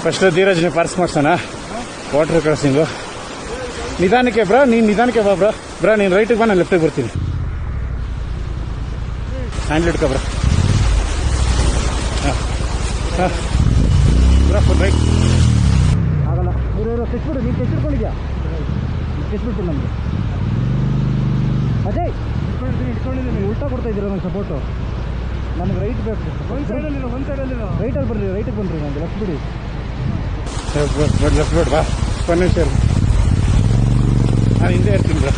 First ಧೀರಜ್ನ parse ಮಾಡ್ಸೋಣ. Water crossing ನಿಧಾನಕ್ಕೆ ಬ್ರಾ, ನೀನು ನಿಧಾನಕ್ಕೆ ಬಾ ಬ್ರಾ ನೀನು ರೈಟಿಗೆ ಬಾ, ನಾನು ಲೆಫ್ಟಿಗೆ ಬರ್ತೀನಿ. ಹ್ಯಾಂಡ್ಲ್ ಇಟ್ಕೊ ಬ್ರಾ. ಹಾಂ ಬ್ರಾ, ಫುಲ್ ರೈಟ್ ಆಗಲ್ಲ. ಇವರು ತೆಚ್ಬಿಡು, ನೀನು ತೆಚ್ಚಿಟ್ಕೊಂಡಿದ್ಯಾ? ತೆಚ್ಬಿಟ್ಟು ನಮಗೆ ಅಜಯ್ ಇಟ್ಕೊಂಡಿದ್ದೀನಿ. ಉಲ್ಟಾ ಕೊಡ್ತಾ ಇದ್ದೀರಾ ನನಗೆ ಸಪೋರ್ಟು. ನನಗೆ ರೈಟ್ ಬೇಕು. ಒಂದು ಸೈಡಲ್ಲಿ ರೈಟಲ್ಲಿ ಬರ್ರಿ, ರೈಟಿಗೆ ಬನ್ನಿರಿ. ನನಗೆ ಲೆಫ್ಟ್ ಬಿಡಿ. ಲೆಫ್ಟ್ ಬಿಡ್ ಬಾ, 1 ನಿಮಿಷ. ನಾನು ಹಿಂದೆ ಇರ್ತೀನಿ ಬ್ರಾ.